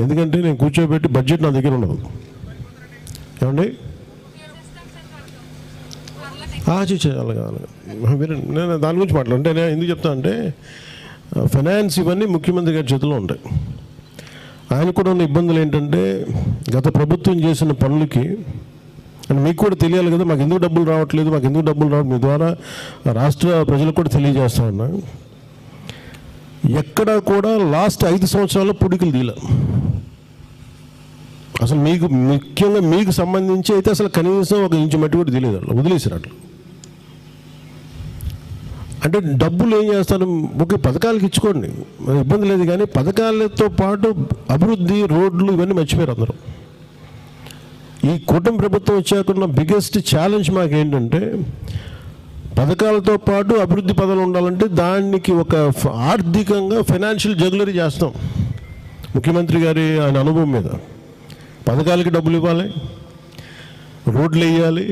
ఎందుకంటే నేను కూర్చోబెట్టి బడ్జెట్ నా దగ్గర ఉండదు. ఏమండి అలాగా నేను దాని గురించి మాట్లాడంటే నేను ఎందుకు చెప్తా అంటే ఫైనాన్స్ ఇవన్నీ ముఖ్యమంత్రి గారి చేతిలో ఉంటాయి. ఆయన కూడా ఉన్న ఇబ్బందులు ఏంటంటే గత ప్రభుత్వం చేసిన పనులకి అండ్ మీకు కూడా తెలియాలి కదా, మాకు ఎందుకు డబ్బులు రావట్లేదు, మాకు ఎందుకు డబ్బులు రావట్లేదు, మీ ద్వారా రాష్ట్ర ప్రజలకు కూడా తెలియజేస్తా ఉన్నా. ఎక్కడా కూడా లాస్ట్ 5 సంవత్సరాల్లో పుడికలు తీల. అసలు మీకు ముఖ్యంగా మీకు సంబంధించి అయితే అసలు కనీసం 1 ఇంచు మట్టి కూడా తెలియదు, అట్లా వదిలేసారు. అట్లా అంటే డబ్బులు ఏం చేస్తారు, ఒకే పథకాలకు ఇచ్చుకోండి, ఇబ్బంది లేదు, కానీ పథకాలతో పాటు అభివృద్ధి, రోడ్లు ఇవన్నీ మర్చిపోయారు అందరూ. ఈ కూటమి ప్రభుత్వం వచ్చాకున్న బిగ్గెస్ట్ ఛాలెంజ్ మాకేంటంటే పథకాలతో పాటు అభివృద్ధి పదాలు ఉండాలంటే దానికి ఒక ఆర్థికంగా ఫైనాన్షియల్ జగులరీ చేస్తాం. ముఖ్యమంత్రి గారి ఆయన అనుభవం మీద పథకాలకి డబ్బులు ఇవ్వాలి, రోడ్లు వేయాలి,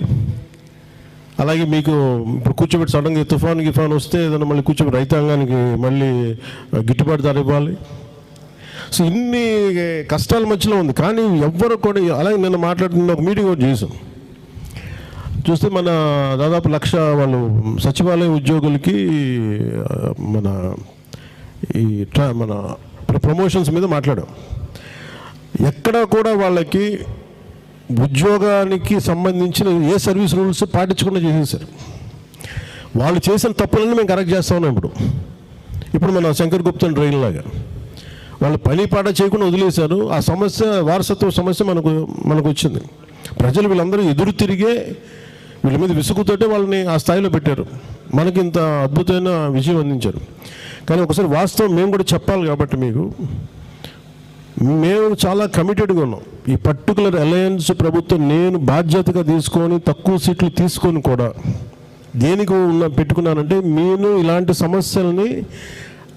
అలాగే మీకు ఇప్పుడు కూర్చోబెట్టి సడన్గా తుఫాన్ వస్తే ఏదైనా మళ్ళీ కూర్చోబెట్టి రైతాంగానికి మళ్ళీ గిట్టుబాటు ధర ఇవ్వాలి. సో ఇన్ని కష్టాల మధ్యలో ఉంది. కానీ ఎవ్వరు కూడా అలాగే నిన్న మాట్లాడుతున్న ఒక మీటింగ్ కూడా చేసాం. చూస్తే మన దాదాపు 1,00,000 వాళ్ళు సచివాలయ ఉద్యోగులకి మన ప్రమోషన్స్ మీద మాట్లాడాం. ఎక్కడా కూడా వాళ్ళకి ఉద్యోగానికి సంబంధించిన ఏ సర్వీస్ రూల్స్ పాటించకుండా చేసేసారు. వాళ్ళు చేసిన తప్పులన్నీ మేము కరెక్ట్ చేస్తా ఉన్నాం. ఇప్పుడు మన శంకర్ గుప్తా ట్రైన్ లాగా వాళ్ళు పని పాట చేయకుండా వదిలేశారు. ఆ సమస్య, వారసత్వ సమస్య మనకు వచ్చింది. ప్రజలు వీళ్ళందరూ ఎదురు తిరిగే వీళ్ళ మీద విసుగుతోటే వాళ్ళని ఆ స్థాయిలో పెట్టారు, మనకి ఇంత అద్భుతమైన విజయం అందించారు. కానీ ఒకసారి వాస్తవం మేము కూడా చెప్పాలి కాబట్టి మేము చాలా కమిటెడ్గా ఉన్నాం. ఈ పర్టికులర్ అలయన్స్ ప్రభుత్వం నేను బాధ్యతగా తీసుకొని తక్కువ సీట్లు తీసుకొని కూడా దేనికి పెట్టుకున్నానంటే నేను ఇలాంటి సమస్యలని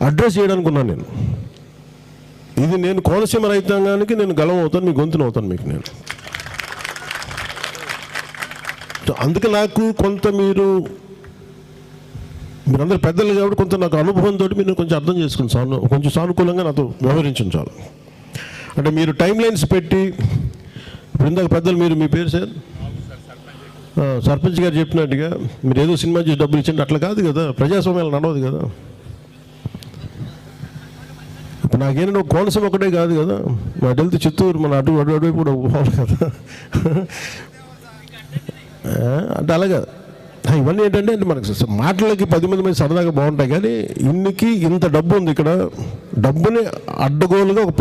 అడ్రస్ చేయడానికి ఉన్నాను. నేను కోనసీమ రైతాంగానికి నేను గలం అవుతాను, మీ గొంతును అవుతాను మీకు నేను. అందుకే నాకు కొంత మీరందరూ పెద్దలు కాబట్టి కొంత నాకు అనుభవంతో మీరు కొంచెం అర్థం చేసుకుని కొంచెం సానుకూలంగా నాతో వ్యవహరించాలి. అంటే మీరు టైం లైన్స్ పెట్టి ఇప్పుడు ఇందాక పెద్దలు మీ పేరు సార్ సర్పంచ్ గారు చెప్పినట్టుగా మీరు ఏదో సినిమా చేసి డబ్బులు ఇచ్చండి అట్లా కాదు కదా, ప్రజాస్వామ్యాలు నడవదు కదా. ఇప్పుడు నాకేంటంటే ఒక కోనసీమ ఒకటే కాదు కదా, మా వెళ్తే చిత్తూరు మన అటువైపు కూడా పోవాలి కదా. అంటే అలాగా ఇవన్నీ ఏంటంటే మనకు మాటలకి 10 మంది సరదాగా బాగుంటాయి, కానీ ఇన్నికి ఇంత డబ్బు ఉంది ఇక్కడ. డబ్బుని అడ్డగోలుగా ఒక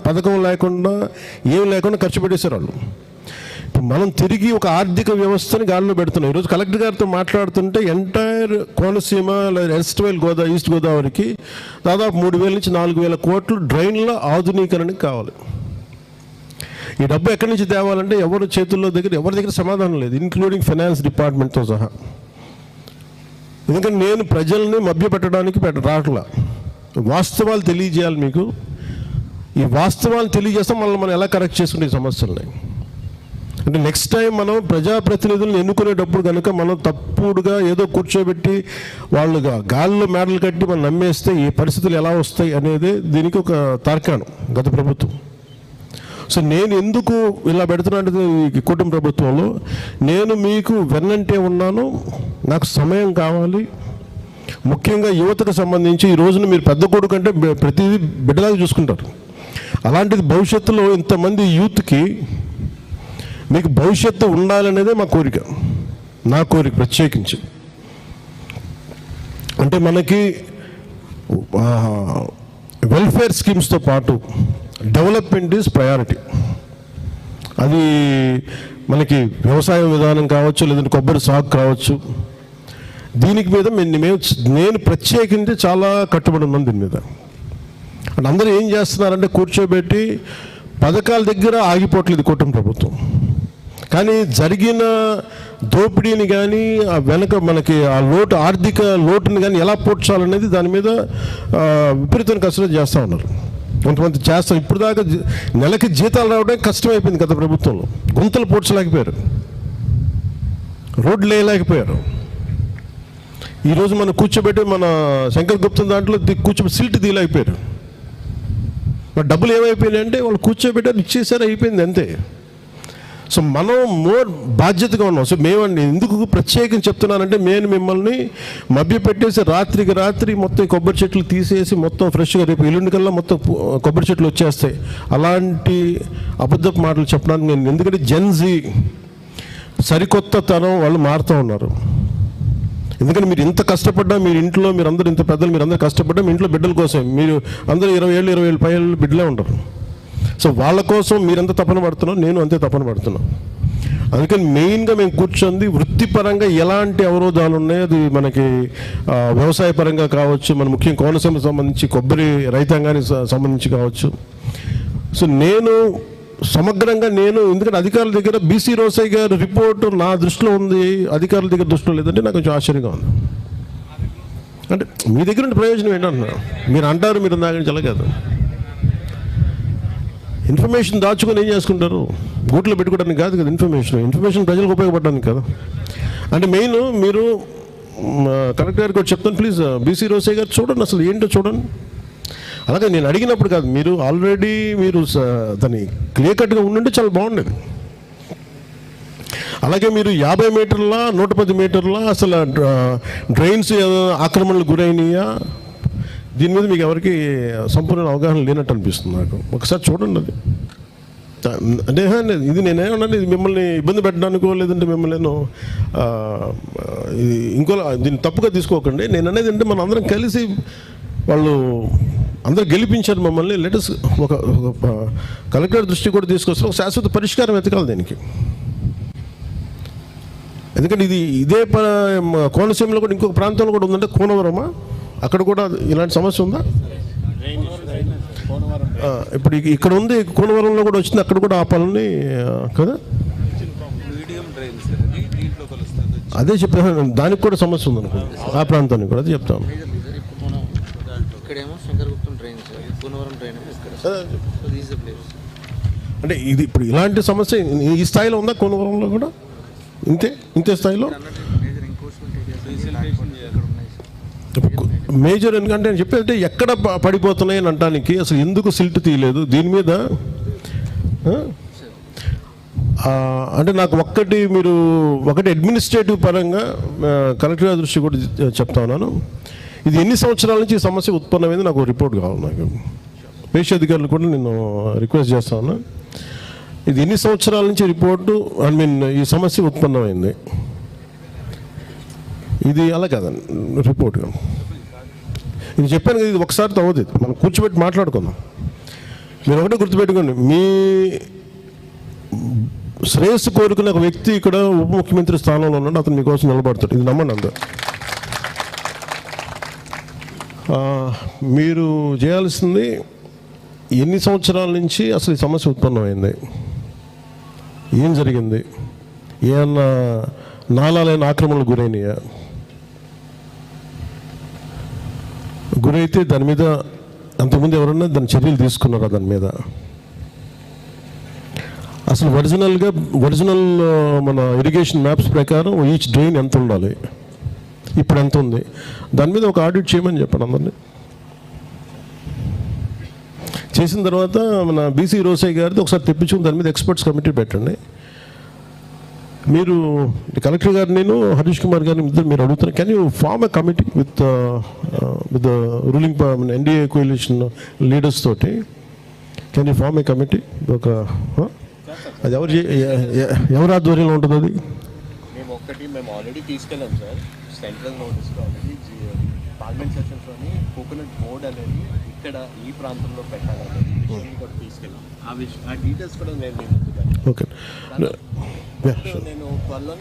పథకం లేకుండా ఏం లేకుండా ఖర్చు పెట్టేశారు వాళ్ళు. ఇప్పుడు మనం తిరిగి ఒక ఆర్థిక వ్యవస్థని గాలిలో పెడుతున్నాం. ఈరోజు కలెక్టర్ గారితో మాట్లాడుతుంటే ఎంటైర్ కోనసీమ లేదా ఈస్ట్ గోదావరికి దాదాపు 3,000 నుంచి 4,000 కోట్లు డ్రైన్ల ఆధునీకరణకి కావాలి. ఈ డబ్బు ఎక్కడి నుంచి తేవాలంటే ఎవరి దగ్గర సమాధానం లేదు, ఇంక్లూడింగ్ ఫైనాన్స్ డిపార్ట్మెంట్తో సహా. ఎందుకంటే నేను ప్రజల్ని మభ్యపెట్టడానికి రావట్లా, వాస్తవాలు తెలియజేయాలి మీకు. ఈ వాస్తవాలు తెలియజేస్తాం మనం ఎలా కరెక్ట్ చేసుకుంటే ఈ సమస్యలని. అంటే నెక్స్ట్ టైం మనం ప్రజాప్రతినిధులను ఎన్నుకునేటప్పుడు కనుక మనం తప్పుడుగా ఏదో కూర్చోబెట్టి వాళ్ళుగా గాల్లో మేడలు కట్టి మనం నమ్మేస్తే ఈ పరిస్థితులు ఎలా వస్తాయి అనేది దీనికి ఒక తార్కాణం గత ప్రభుత్వం. సో నేను ఎందుకు ఇలా పెడుతున్నానంటే ఈ కూటమి ప్రభుత్వంలో నేను మీకు వెన్నంటే ఉన్నాను, నాకు సమయం కావాలి. ముఖ్యంగా యువతకు సంబంధించి ఈ రోజున మీరు పెద్ద కొడుకు అంటే ప్రతిదీ బిడ్డలాగా చూసుకుంటారు. అలాంటిది భవిష్యత్తులో ఇంతమంది యూత్కి మీకు భవిష్యత్తు ఉండాలనేదే నా కోరిక ప్రత్యేకించి. అంటే మనకి వెల్ఫేర్ స్కీమ్స్తో పాటు డెవలప్మెంట్ ఈజ్ ప్రయారిటీ. అది మనకి వ్యవసాయ విధానం కావచ్చు, లేదంటే కొబ్బరి సాగు కావచ్చు. దీనికి మీద నేను ప్రత్యేకించి చాలా కట్టుబడి ఉన్నాను దీని మీద. అంటే అందరూ ఏం చేస్తున్నారంటే కూర్చోబెట్టి పథకాల దగ్గర ఆగిపోవట్లేదు కూటమి ప్రభుత్వం. కానీ జరిగిన దోపిడీని కానీ ఆ వెనక మనకి ఆ ఆర్థిక లోటుని కానీ ఎలా పూడ్చాలనేది దాని మీద విపరీతమైన కసరత్తు చేస్తూ ఉన్నారు. కొంతమంది చేస్తారు. ఇప్పుడు దాకా నెలకి జీతాలు రావడం కష్టమైపోయింది గత ప్రభుత్వంలో. గుంతలు పూడ్చలేకపోయారు, రోడ్లు వేయలేకపోయారు. ఈరోజు మనం కూర్చోబెట్టి మన శంకర్ గుప్తా దాంట్లో కూర్చోబెట్టి సిల్ట్ తీయలేకపోయారు. మరి డబ్బులు ఏమైపోయినాయి అంటే వాళ్ళు కూర్చోబెట్టారు, ఇచ్చేసారు, అయిపోయింది అంతే. సో మనం మోర్ బాధ్యతగా ఉన్నాం. సో మేమండి ఎందుకు ప్రత్యేకంగా చెప్తున్నానంటే, నేను మిమ్మల్ని మభ్యపెట్టేసి రాత్రికి రాత్రి మొత్తం కొబ్బరి చెట్లు తీసేసి మొత్తం ఫ్రెష్గా రేపు ఎల్లుండి కల్లా మొత్తం కొబ్బరి చెట్లు వచ్చేస్తాయి, అలాంటి అబద్ధపు మాటలు చెప్పడానికి నేను, ఎందుకంటే జెన్జీ సరికొత్త తరం వాళ్ళు మారుతూ ఉన్నారు. ఎందుకంటే మీరు ఇంత కష్టపడ్డా, మీరు ఇంట్లో మీరందరూ ఇంత పెద్దలు మీరందరూ కష్టపడ్డా మీ ఇంట్లో బిడ్డల కోసం మీరు అందరూ 20 ఏళ్ళు 20 ఏళ్ళ పైన బిడ్డలే ఉంటారు. సో వాళ్ళ కోసం మీరెంత తపన పడుతున్నారో నేను అంతే తపన పడుతున్నాను. అందుకని మెయిన్గా మేము కూర్చొని వృత్తిపరంగా ఎలాంటి అవరోధాలు ఉన్నాయో, అది మనకి వ్యవసాయ పరంగా కావచ్చు, మన ముఖ్యం కోనసీమకు సంబంధించి కొబ్బరి రైతాంగానికి సంబంధించి కావచ్చు. సో నేను సమగ్రంగా ఎందుకంటే అధికారుల దగ్గర బీసీ రోసయ్య గారి రిపోర్టు నా దృష్టిలో ఉంది, అధికారుల దగ్గర దృష్టిలో లేదంటే నాకు కొంచెం ఆశ్చర్యంగా ఉంది. అంటే మీ దగ్గర ఉండే ప్రయోజనం ఏంటంటున్నా మీరు అంటారు, మీరు దాని చాలా కాదు. ఇన్ఫర్మేషన్ దాచుకొని ఏం చేసుకుంటారు, గూట్లో పెట్టుకోవడానికి కాదు కదా. ఇన్ఫర్మేషన్ ప్రజలకు ఉపయోగపడడానికి కదా. అంటే మెయిన్ మీరు కలెక్టర్ గారికి కూడా చెప్తాను, ప్లీజ్ బీసీ రోసయ్య గారు చూడండి, అసలు ఏంటో చూడండి. అలాగే నేను అడిగినప్పుడు కాదు, మీరు ఆల్రెడీ మీరు దాన్ని క్లియర్ కట్గా ఉండుంటే చాలా బాగుండేది. అలాగే మీరు 50 మీటర్ల 110 మీటర్ల అసలు డ్రైన్స్ ఆక్రమణలు గురైనయా, దీని మీద మీకు ఎవరికి సంపూర్ణ అవగాహన లేనట్టు అనిపిస్తుంది నాకు. ఒకసారి చూడండి అది. అంటే ఇది నేనేమన్నాను, ఇది మిమ్మల్ని ఇబ్బంది పెట్టడానికో లేదంటే మిమ్మల్ని నేను ఇంకోలా దీన్ని తప్పుగా తీసుకోకండి. నేను అనేది అంటే మనం అందరం కలిసి, వాళ్ళు అందరూ గెలిపించారు మమ్మల్ని, లెటర్స్ ఒక కలెక్టర్ దృష్టి కూడా తీసుకొస్తే ఒక శాశ్వత పరిష్కారం వెతకాలి దీనికి. ఎందుకంటే ఇదే కోనసీమలో కూడా ఇంకొక ప్రాంతంలో కూడా ఉందంటే కోనవరమా, అక్కడ కూడా ఇలాంటి సమస్య ఉందా? ఇప్పుడు ఇక్కడ ఉంది, కోనవరంలో కూడా వచ్చింది, అక్కడ కూడా ఆపాలని కదా. అదే చెప్పాను, దానికి కూడా సమస్య ఉంది అనుకో, ఆ ప్రాంతానికి కూడా అదే చెప్తాను. అంటే ఇది ఇప్పుడు ఇలాంటి సమస్య ఈ స్థాయిలో ఉందా కోనవరంలో కూడా? ఇంతే స్థాయిలో మేజర్. ఎందుకంటే నేను చెప్పేది ఎక్కడ పడిపోతున్నాయి అని అనడానికి, అసలు ఎందుకు సిల్ట్ తీయలేదు దీని మీద. అంటే నాకు ఒకటి అడ్మినిస్ట్రేటివ్ పరంగా కలెక్టర్ గారి దృష్టి కూడా చెప్తా ఉన్నాను. ఇది ఎన్ని సంవత్సరాల నుంచి ఈ సమస్య ఉత్పన్నమైంది నాకు రిపోర్ట్ కావాలి. నాకు పేషి అధికారులు కూడా నేను రిక్వెస్ట్ చేస్తాను, ఇది ఎన్ని సంవత్సరాల నుంచి రిపోర్టు ఈ సమస్య ఉత్పన్నమైంది. ఇది అలా కాదండి రిపోర్ట్. ఇది చెప్పాను కదా, ఇది ఒకసారితో అవుతుంది, మనం కూర్చోబెట్టి మాట్లాడుకుందాం. మీరు ఒకటే గుర్తుపెట్టుకోండి, మీ శ్రేయస్సు కోరుకునే ఒక వ్యక్తి ఇక్కడ ఉప ముఖ్యమంత్రి స్థానంలో ఉన్నాడు, అతను మీకోసం నిలబడతాడు, ఇది నమ్మండి అందరూ. మీరు చేయాల్సింది ఎన్ని సంవత్సరాల నుంచి అసలు ఈ సమస్య ఉత్పన్నమైంది, ఏం జరిగింది, ఏమన్నా నాలాలైన ఆక్రమణలు గురైనయా, గురైతే దాని మీద అంతకుముందు ఎవరన్నా దాని చర్యలు తీసుకున్నారా, దాని మీద అసలు ఒరిజినల్ మన ఇరిగేషన్ మ్యాప్స్ ప్రకారం ఈచ్ డ్రైన్ ఎంత ఉండాలి, ఇప్పుడు ఎంత ఉంది, దాని మీద ఒక ఆడిట్ చేయమని చెప్పండి అందరినీ. చేసిన తర్వాత మన బీసీ రోసయ్య గారిది ఒకసారి తెప్పించుకుని దాని మీద ఎక్స్పర్ట్స్ కమిటీ పెట్టండి. మీరు కలెక్టర్ గారు, నేను హరీష్ కుమార్ గారిని ఇద్దరు మీరు అడుగుతున్నారు, can you form a committee with ruling NDA coalition leaders తోటి, can you form a committee? అది ఎవరి ఆధ్వర్యంలో ఉంటుంది అది? మేము ఆల్రెడీ తీసుకెళ్ళాం సార్, సెంట్రల్ నోటీస్లో ఆల్రెడీ పార్లమెంట్ సెషన్స్లోని కోకోనట్ బోర్డ్ అనేది ఇక్కడ ఈ ప్రాంతంలో పెట్టాలనేది కూడా తీసుకెళ్ళాం. ఆ డీటెయిల్స్ కూడా నేను ఓకే. నేను త్వరలోనే